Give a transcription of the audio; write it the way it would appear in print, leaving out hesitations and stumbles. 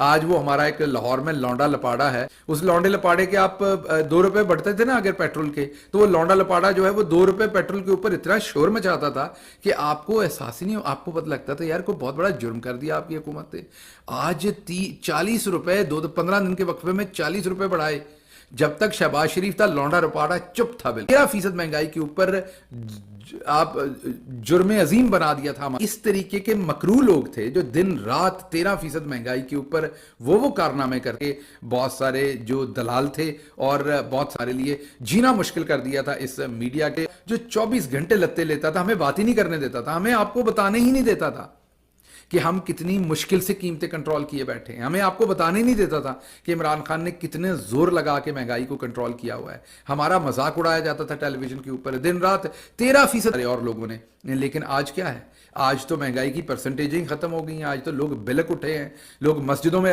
آج وہ ہمارا ایک لاہور میں لونڈا لپاڑا ہے، اس لونڈے لپاڑے کے آپ 2 روپے بڑھتے تھے نا اگر پیٹرول کے، تو وہ لونڈا لپاڑا جو ہے وہ 2 روپے پیٹرول کے اوپر اتنا شور مچاتا تھا کہ آپ کو احساس ہی نہیں، آپ کو پتہ لگتا تھا یار کوئی بہت بڑا جرم کر دیا آپ کی حکومت نے۔ آج 40 روپے 15 دن کے وقفے میں 40 روپے بڑھائے۔ جب تک شہباز شریف تھا لونڈا رپاڑا چپ تھا، بالکل 13% مہنگائی کے اوپر آپ جرم عظیم بنا دیا تھا۔ اس طریقے کے مکرو لوگ تھے جو دن رات 13% مہنگائی کے اوپر وہ کارنامے کر کے بہت سارے جو دلال تھے اور بہت سارے لیے جینا مشکل کر دیا تھا اس میڈیا کے، جو 24 گھنٹے لتے لیتا تھا، ہمیں بات ہی نہیں کرنے دیتا تھا، ہمیں آپ کو بتانے ہی نہیں دیتا تھا کہ ہم کتنی مشکل سے قیمتیں کنٹرول کیے بیٹھے ہیں، ہمیں آپ کو بتانے نہیں دیتا تھا کہ عمران خان نے کتنے زور لگا کے مہنگائی کو کنٹرول کیا ہوا ہے۔ ہمارا مذاق اڑایا جاتا تھا ٹیلی ویژن کے اوپر دن رات 13% اور لوگوں نے۔ لیکن آج کیا ہے؟ آج تو مہنگائی کی پرسنٹیجیں ختم ہو گئی ہیں، آج تو لوگ بلک اٹھے ہیں، لوگ مسجدوں میں